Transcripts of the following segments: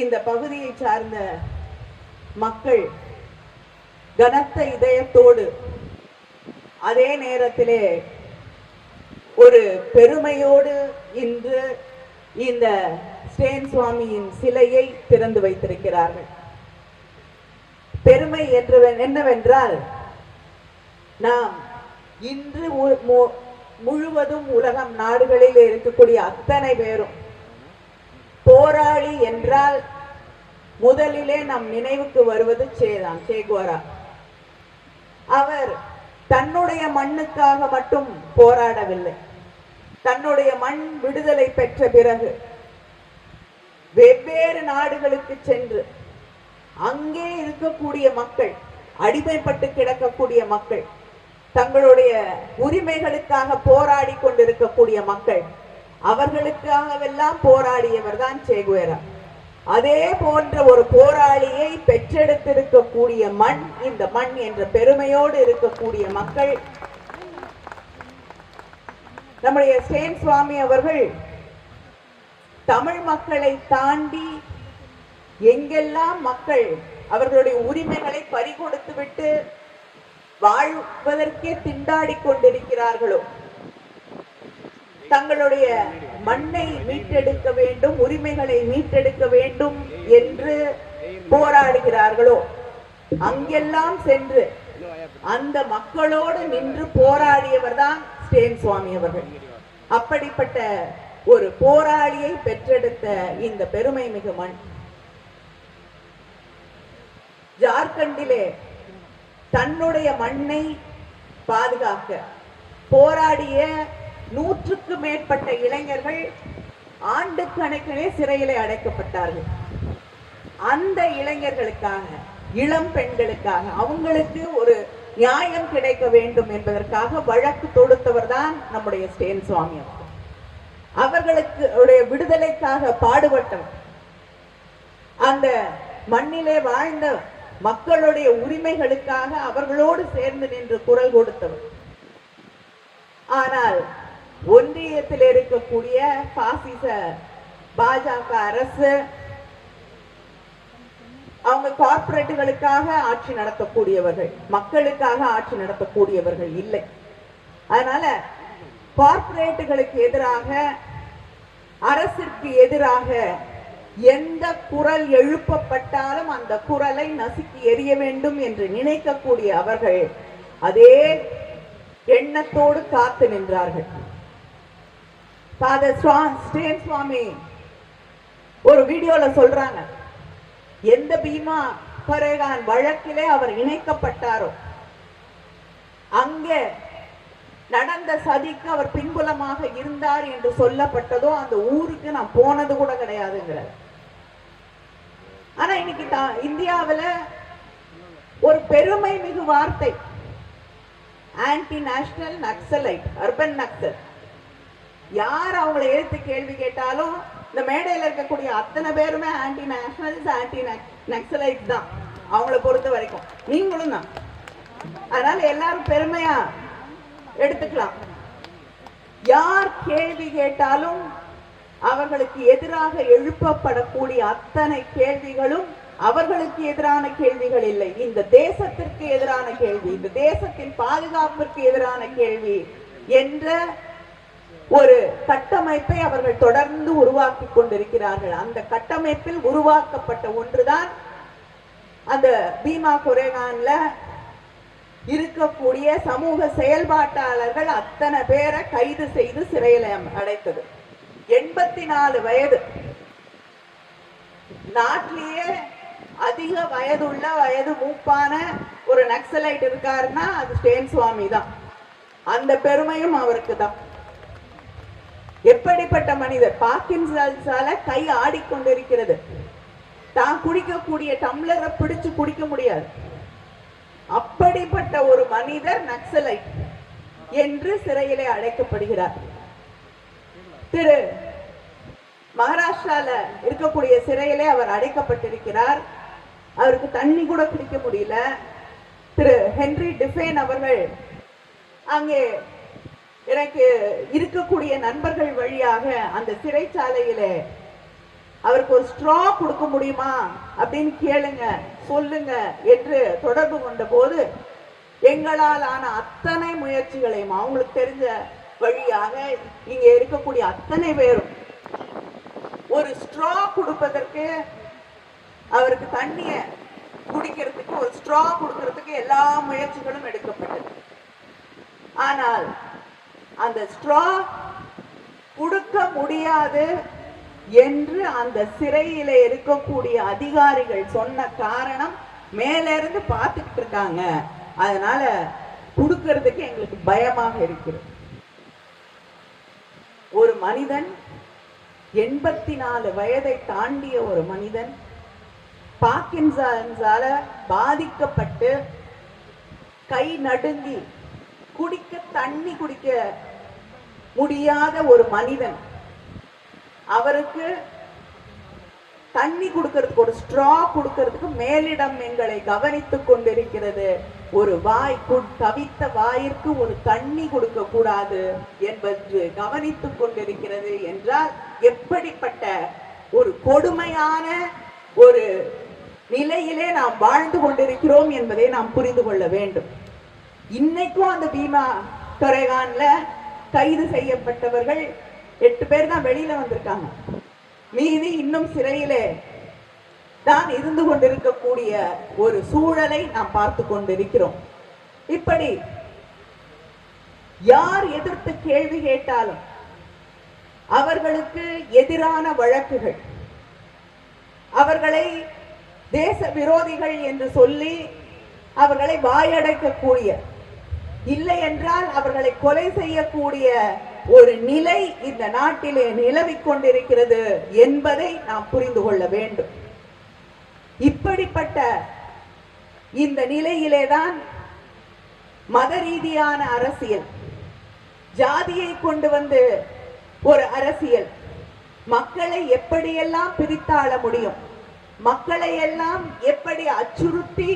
இந்த பகுதியை சார்ந்த மக்கள் கனத்த இதயத்தோடு அதே நேரத்திலே ஒரு பெருமையோடு இன்று இந்த ஸ்டேன் சுவாமியின் சிலையை திறந்து வைத்திருக்கிறார்கள். பெருமை என்னவென்றால், நாம் இன்று முழுவதும் உலகம் நாடுகளில் இருக்கக்கூடிய அத்தனை பேரும் போராளி என்றால் முதலிலே நம் நினைவுக்கு வருவது சேகுவாரா. அவர் தன்னுடைய மண்ணுக்காக மட்டும் போராடவில்லை. தன்னுடைய மண் விடுதலை பெற்ற பிறகு வெவ்வேறு நாடுகளுக்கு சென்று அங்கே இருக்கக்கூடிய மக்கள், அடிமைப்பட்டு கிடக்கக்கூடிய மக்கள், தங்களுடைய உரிமைகளுக்காக போராடி கொண்டிருக்கக்கூடிய மக்கள், அவர்களுக்காகவெல்லாம் போராடியவர் தான் சேகுவேரா. அதே போன்ற ஒரு போராளியை பெற்றெடுத்திருக்கக்கூடிய மண் இந்த மண் என்ற பெருமையோடு இருக்கக்கூடிய மக்கள். நம்முடைய ஸ்டேன் சுவாமி அவர்கள் தமிழ் மக்களை தாண்டி எங்கெல்லாம் மக்கள் அவர்களுடைய உரிமைகளை பறிகொடுத்து விட்டு வாழ்வதற்கே திண்டாடி கொண்டிருக்கிறார்களோ, தங்களுடைய மண்ணை மீட்டெடுக்க வேண்டும், உரிமைகளை மீட்டெடுக்க வேண்டும் என்று போராடுகிறார்களோ, அங்கெல்லாம் சென்று அந்த மக்களோடு நின்று போராடியவர் தான் ஸ்டேன் சுவாமி அவர்கள். அப்படிப்பட்ட ஒரு போராளியை பெற்றெடுத்த இந்த பெருமை மிகு மண். ஜார்க்கண்டிலே தன்னுடைய மண்ணை பாதுகாக்க போராடிய 100க்கு மேற்பட்ட இளைஞர்கள் ஆண்டு கணக்கிலே சிறையிலே அடைக்கப்பட்டார்கள். அந்த இளைஞர்களுக்காக, இளம் பெண்களுக்காக, அவங்களுக்கு ஒரு நியாயம் கிடைக்க வேண்டும் என்பதற்காக வழக்கு தொடுத்தவர் தான் நம்முடைய ஸ்டேன் சுவாமி அவர்கள். அவர்களுக்கு விடுதலைக்காக பாடுபட்டவர், அந்த மண்ணிலே வாழ்ந்த மக்களுடைய உரிமைகளுக்காக அவர்களோடு சேர்ந்து நின்று குரல் கொடுத்தவர். ஆனால் ஒன்றியத்தில் இருக்கக்கூடிய பாசிச பாஜக அரசு அவங்க கார்ப்பரேட்டுகளுக்காக ஆட்சி நடத்தக்கூடியவர்கள், மக்களுக்காக ஆட்சி நடத்தக்கூடியவர்கள் இல்லை. அதனால கார்ப்பரேட்டுகளுக்கு எதிராக, அரசிற்கு எதிராக எந்த குரல் எழுப்பப்பட்டாலும் அந்த குரலை நசுக்கி எறிய வேண்டும் என்று நினைக்கக்கூடிய அவர்கள் அதே எண்ணத்தோடு காத்து நின்றார்கள். ஃபாதர் ஸ்டேன் சுவாமி ஒரு வீடியோல சொல்றாங்க, எந்த பீமா கொரேகான் வழக்கிலே அவர் இணைக்கப்பட்டாரோ அங்கே நடந்த சதிக்கு அவர் பின்புலமாக இருந்தார் என்று சொல்லப்பட்டதோ அந்த ஊருக்கு நான் போனது கூட கிடையாதுங்கிறார். ஆனா இன்னைக்கு இந்தியாவில ஒரு பெருமை மிகு வார்த்தை anti national Naxalite, urban Naxal. யார் அவங்களை எடுத்து கேள்வி கேட்டாலும் இந்த மேடையில் இருக்கக்கூடிய அத்தனை பேருமே ஆன்டி நேஷனல்ஸ், ஆன்டி நக்சலைட் தான் அவங்களை பொறுத்த வரைக்கும். நீங்களும் தான். அதனால எல்லாரும் பெருமையா எடுத்துக்கலாம். யார் கேள்வி கேட்டாலும் அவர்களுக்கு எதிராக எழுப்பப்படக்கூடிய அத்தனை கேள்விகளும் அவர்களுக்கு எதிரான கேள்விகள் இல்லை, இந்த தேசத்திற்கு எதிரான கேள்வி, இந்த தேசத்தின் பாதுகாப்பிற்கு எதிரான கேள்வி என்ற ஒரு கட்டமைப்பை அவர்கள் தொடர்ந்து உருவாக்கி கொண்டிருக்கிறார்கள். அந்த கட்டமைப்பில் உருவாக்கப்பட்ட ஒன்றுதான் அந்த பீமா கொரேகான்ல இருக்கக்கூடிய சமூக செயல்பாட்டாளர்கள் அத்தனை பேரை கைது செய்து சிறையில் அடைத்தது. 84 வயது. நாட்டிலேயே அதிக வயதுள்ள, வயது மூப்பான ஒரு நக்சலைட் இருக்காருன்னா அது ஸ்டேன் சுவாமி தான். அந்த பெருமையும் அவருக்கு தான். எப்படிப்பட்ட மனிதர்! பார்க்கின்சன்ஸால கை ஆடிக்கொண்டிருக்கிறது. தான் குடிக்கக்கூடிய டம்ளரை பிடிச்சு குடிக்க முடியாது. அப்படிப்பட்ட ஒரு மனிதர் நக்சலைட் என்று சிறையிலே அடைக்கப்படுகிறார். திரு மகாராஷ்டிரால இருக்கக்கூடிய சிறையிலே அவர் அடைக்கப்பட்டிருக்கிறார். அவருக்கு தண்ணி கூட குடிக்க முடியல. திரு ஹென்றி டிஃபேன் அவர்கள் அங்கே எனக்கு இருக்கக்கூடிய நண்பர்கள் வழியாக அந்த சிறைச்சாலையிலே அவருக்கு ஒரு ஸ்ட்ரா கொடுக்க முடியுமா அப்படின்னு கேளுங்க, சொல்லுங்க என்று தொடர்பு கொண்ட போது எங்களால் ஆன அத்தனை முயற்சிகளையும் அவங்களுக்கு தெரிஞ்ச வழியாக இங்க இருக்கக்கூடிய அத்தனை பேரும் ஒரு ஸ்ட்ரா கொடுப்பதற்கு, அவருக்கு தண்ணிய குடிக்கிறதுக்கு ஒரு ஸ்ட்ரா கொடுக்கிறதுக்கு எல்லா முயற்சிகளும் எடுக்கப்பட்டது. ஆனால் அந்த ஸ்ட்ரா கொடுக்க முடியாது என்று அந்த சிறையில இருக்கக்கூடிய அதிகாரிகள் சொன்ன காரணம் மேல இருந்து பார்த்துக்கிட்டு இருக்காங்க. அதனால கொடுக்கிறதுக்கு எங்களுக்கு பயமாக இருக்கிறது. ஒரு மனிதன் 84 வயதை தாண்டிய ஒரு மனிதன் பார்க்கின்சன்ஸால பாதிக்கப்பட்டு கை நடுங்கி தண்ணி குடிக்க முடியாத ஒரு மனிதன், அவருக்கு தண்ணி கொடுக்கிறதுக்கு ஒரு ஸ்ட்ரா கொடுக்கிறதுக்கு மேலிடம் எங்களை கவனித்துக் கொண்டிருக்கிறது. ஒரு வாய் கவித்த வாயிற்கு ஒரு தண்ணி கொடுக்க கூடாது என்பது கவனித்துக் கொண்டிருக்கிறது என்றால் எப்படிப்பட்ட ஒரு கொடுமையான ஒரு நிலையிலே நாம் வாழ்ந்து கொண்டிருக்கிறோம் என்பதை நாம் புரிந்து கொள்ள வேண்டும். இன்னைக்கும் அந்த பீமா தொரைகான்ல கைது செய்யப்பட்டவர்கள் 8 பேர் தான் வெளியில வந்திருக்காங்க. மீதி இன்னும் சிறையிலே தான் இருந்து கொண்டிருக்கக்கூடிய ஒரு சூழலை நாம் பார்த்து கொண்டிருக்கிறோம். இப்படி யார் எதிர்த்து கேள்வி கேட்டாலும் அவர்களுக்கு எதிரான வழக்குகள், அவர்களை தேச விரோதிகள் என்று சொல்லி அவர்களை வாயடைக்கக்கூடிய, இல்லை என்றால் அவர்களை கொலை செய்யக்கூடிய ஒரு நிலை இந்த நாட்டிலே நிலவிக் கொண்டிருக்கிறது என்பதை நாம் புரிந்து கொள்ள வேண்டும். இப்படிப்பட்ட இந்த நிலையிலேதான் மத ரீதியான அரசியல், ஜாதியை கொண்டு வந்து ஒரு அரசியல், மக்களை எப்படியெல்லாம் பிரித்தாள முடியும், மக்களை எல்லாம் எப்படி அச்சுறுத்தி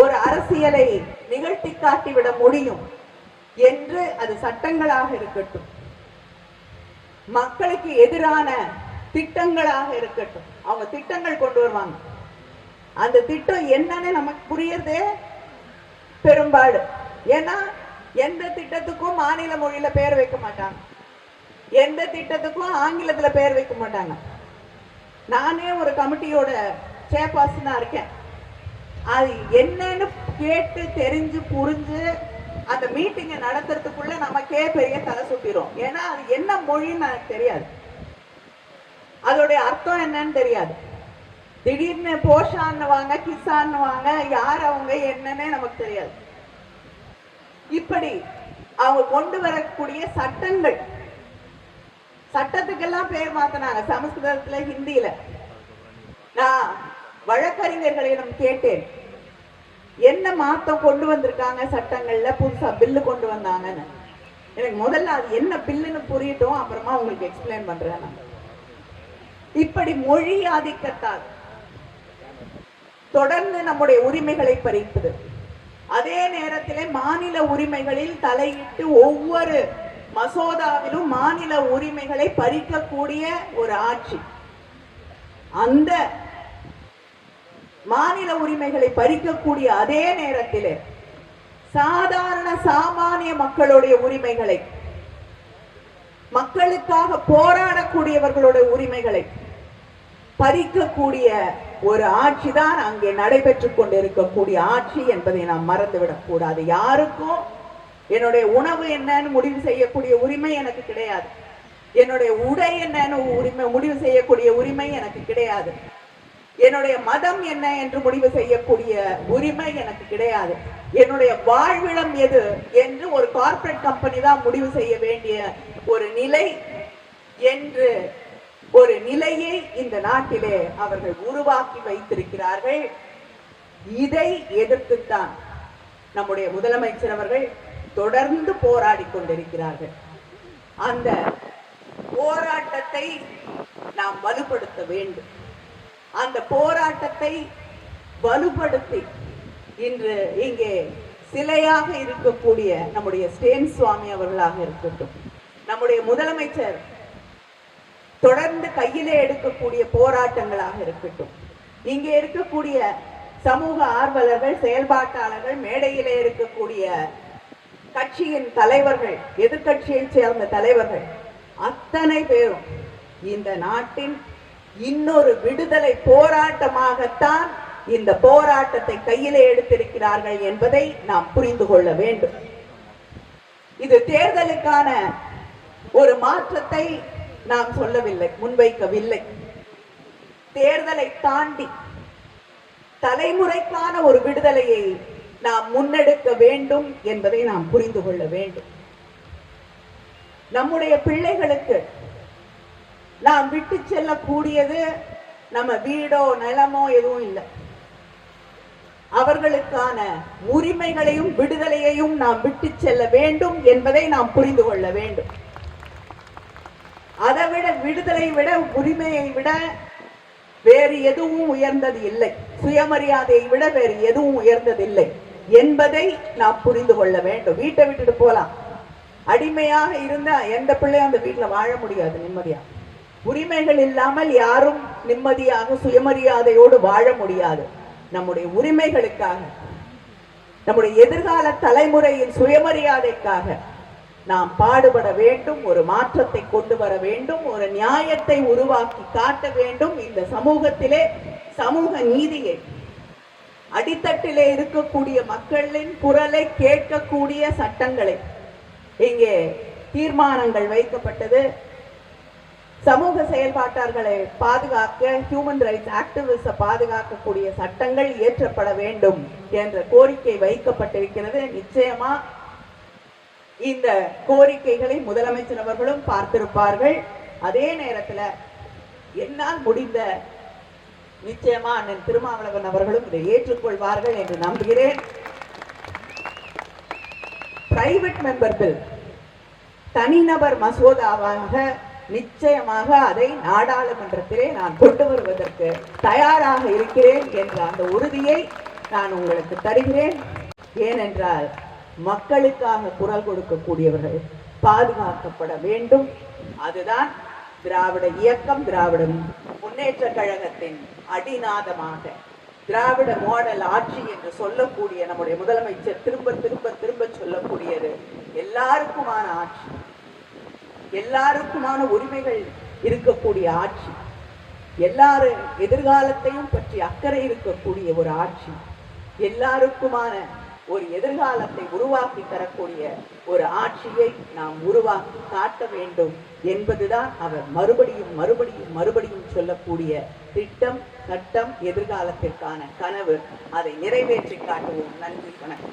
ஒரு அரசியலை நிகழ்த்தி காட்டிவிட முடியும் என்று, அது சட்டங்களாக இருக்கட்டும், மக்களுக்கு எதிரான திட்டங்களாக இருக்கட்டும், அவங்க திட்டங்கள் கொண்டு வருவாங்க. அந்த திட்டம் என்னன்னு நமக்கு புரியறதே பெரும்பாடு. ஏன்னா எந்த திட்டத்துக்கும் மாநில மொழியில பெயர் வைக்க மாட்டாங்க, எந்த திட்டத்துக்கும் ஆங்கிலத்துல பெயர் வைக்க மாட்டாங்க. நானே ஒரு கமிட்டியோட சேர்பர்சனா இருக்கேன். அது என்னன்னு கேட்டு தெரிஞ்சு புரிஞ்சு அந்த மீட்டிங்கை நடத்துறதுக்குள்ள நமக்கே பெரிய தலை சுத்திரும். ஏன்னா அது என்ன மொழின்னு எனக்கு தெரியாது, அதோடைய அர்த்தம் என்னன்னு தெரியாது. திடீர்னு போஷான்னு வாங்க, கிசான்னு வாங்க, யார் அவங்க என்னன்னே நமக்கு தெரியாது. இப்படி அவங்க கொண்டு வரக்கூடிய சட்டங்கள், சட்டத்துக்கெல்லாம் பேர் மாத்தினாங்க சமஸ்கிருதத்துல, ஹிந்தியில. நான் வழக்கறிஞர்களிடம் கேட்டேன், என்ன மாற்றம் கொண்டு வந்திருக்காங்க சட்டங்கள்ல, புதுசா பில்லு கொண்டு வந்தாங்கன்னு. எனக்கு முதல்ல அது என்ன பில்லுன்னு புரியட்டும், அப்புறமா உங்களுக்கு எக்ஸ்பிளைன் பண்றேன். இப்படி மொழி ஆதிக்கத்தால் தொடர்ந்து நம்முடைய உரிமைகளை பறிப்பது, அதே நேரத்திலே மாநில உரிமைகளில் தலையிட்டு ஒவ்வொரு மசோதாவிலும் மாநில உரிமைகளை பறிக்கக்கூடிய ஒரு ஆட்சி, அந்த மாநில உரிமைகளை பறிக்கக்கூடிய அதே நேரத்திலே சாதாரண சாமானிய மக்களுடைய உரிமைகளை, மக்களுக்காக போராடக்கூடியவர்களுடைய உரிமைகளை பறிக்கக்கூடிய ஒரு ஆட்சி தான் அங்கே நடைபெற்றுக் கொண்டிருக்கக்கூடிய ஆட்சி என்பதை நாம் மறந்துவிடக் கூடாது. யாருக்கும் என்னுடைய உணவு என்னன்னு முடிவு செய்யக்கூடிய உரிமை எனக்கு கிடையாது, என்னுடைய உடை என்னன்னு முடிவு செய்யக்கூடிய உரிமை எனக்கு கிடையாது, என்னுடைய மதம் என்ன என்று முடிவு செய்யக்கூடிய உரிமை எனக்கு கிடையாது, என்னுடைய வாழ்விடம் எது என்று ஒரு கார்ப்பரேட் கம்பெனி தான் முடிவு செய்ய வேண்டிய ஒரு நிலை என்று ஒரு நிலையை இந்த நாட்டிலே அவர்கள் உருவாக்கி வைத்திருக்கிறார்கள். இதை எதிர்த்துத்தான் நம்முடைய முதலமைச்சர் அவர்கள் தொடர்ந்து போராடி கொண்டிருக்கிறார்கள். அந்த போராட்டத்தை நாம் வலுப்படுத்த வேண்டும். அந்த போராட்டத்தை வலுப்படுத்தி இன்று இங்கே சிலையாக இருக்கக்கூடிய நம்முடைய ஸ்டேன் சுவாமி அவர்களாக இருக்கட்டும், நம்முடைய முதலமைச்சர் தொடர்ந்து கையிலே எடுக்கக்கூடிய போராட்டங்களாக இருக்கட்டும், இங்கே இருக்கக்கூடிய சமூக ஆர்வலர்கள், செயல்பாட்டாளர்கள், மேடையிலே இருக்கக்கூடிய கட்சியின் தலைவர்கள், எதிர்கட்சியை சேர்ந்த தலைவர்கள் அத்தனை பேரும் இந்த நாட்டின் இன்னொரு விடுதலை போராட்டமாகத்தான் இந்த போராட்டத்தை கையிலே எடுத்திருக்கிறார்கள் என்பதை நாம் புரிந்து கொள்ள வேண்டும். இது தேர்தலுக்கான ஒரு மாற்றத்தை நாம் சொல்லவில்லை, முன்வைக்கவில்லை. தேர்தலை தாண்டி தலைமுறைக்கான ஒரு விடுதலையை நாம் முன்னெடுக்க வேண்டும் என்பதை நாம் புரிந்து கொள்ள வேண்டும். நம்முடைய பிள்ளைகளுக்கு நாம் விட்டு செல்லக்கூடியது நம்ம வீடோ நிலமோ எதுவும் இல்லை. அவர்களுக்கான உரிமைகளையும் விடுதலையையும் நாம் விட்டு செல்ல வேண்டும் என்பதை நாம் புரிந்து கொள்ள வேண்டும். அதை விட, விடுதலை விட, உரிமையை விட வேறு எதுவும் உயர்ந்தது இல்லை. சுயமரியாதையை விட வேறு எதுவும் உயர்ந்ததில்லை என்பதை நாம் புரிந்து கொள்ள வேண்டும். வீட்டை விட்டுட்டு போலாம், அடிமையாக இருந்தா எந்த பிள்ளையும் அந்த வீட்டுல வாழ முடியாது நிம்மதியா. உரிமைகள் இல்லாமல் யாரும் நிம்மதியாக சுயமரியாதையோடு வாழ முடியாது. நம்முடைய உரிமைகளுக்காக, நம்முடைய எதிர்கால தலைமுறையின் சுயமரியாதைக்காக நாம் பாடுபட வேண்டும். ஒரு மாற்றத்தை கொண்டு வர வேண்டும், ஒரு நியாயத்தை உருவாக்கி காட்ட வேண்டும். இந்த சமூகத்திலே சமூக நீதியை, அடித்தட்டிலே இருக்கக்கூடிய மக்களின் குரலை கேட்கக்கூடிய சட்டங்களை, இங்கே தீர்மானங்கள் வைக்கப்பட்டது. சமூக செயல்பாட்டாளர்களை பாதுகாக்க, ஹியூமன் ரைட்ஸ் ஆக்டிவிஸ்ட பாதுகாக்கக்கூடிய சட்டங்கள் இயற்றப்பட வேண்டும் என்ற கோரிக்கை வைக்கப்பட்டிருக்கிறது. நிச்சயமா இந்த கோரிக்கைகளை முதலமைச்சர் அவர்களும் பார்த்திருப்பார்கள். அதே நேரத்தில் என்னால் முடிந்த, நிச்சயமா அண்ணன் திருமாவளவன் அவர்களும் இதை ஏற்றுக்கொள்வார்கள் என்று நம்புகிறேன். பிரைவேட் மெம்பர் பில் தனிநபர் மசோதாவாக நிச்சயமாக அதை நாடாளுமன்றத்திலே நான் கொண்டு வருவதற்கு தயாராக இருக்கிறேன் என்ற அந்த உறுதியை நான் உங்களுக்கு தருகிறேன். ஏனென்றால் மக்களுக்காக குரல் கொடுக்கக்கூடியவர்கள் பாதுகாக்கப்பட வேண்டும். அதுதான் திராவிட இயக்கம், திராவிட முன்னேற்ற கழகத்தின் அடிநாதமாக, திராவிட மாடல் ஆட்சி என்று சொல்லக்கூடிய நம்முடைய முதலமைச்சர் திரும்ப திரும்ப திரும்ப சொல்லக்கூடியது எல்லாருக்குமான ஆட்சி, எல்லாருக்குமான உரிமைகள் இருக்கக்கூடிய ஆட்சி, எல்லாரும் எதிர்காலத்தையும் பற்றி அக்கறை இருக்கக்கூடிய ஒரு ஆட்சி, எல்லாருக்குமான ஒரு எதிர்காலத்தை உருவாக்கி தரக்கூடிய ஒரு ஆட்சியை நாம் உருவாக்கி காட்ட வேண்டும் என்பதுதான் அவர் மறுபடியும் மறுபடியும் மறுபடியும் சொல்லக்கூடிய திட்டம், சட்டம், எதிர்காலத்திற்கான கனவு. அதை நிறைவேற்றி காட்டுவோம். நன்றி, வணக்கம்.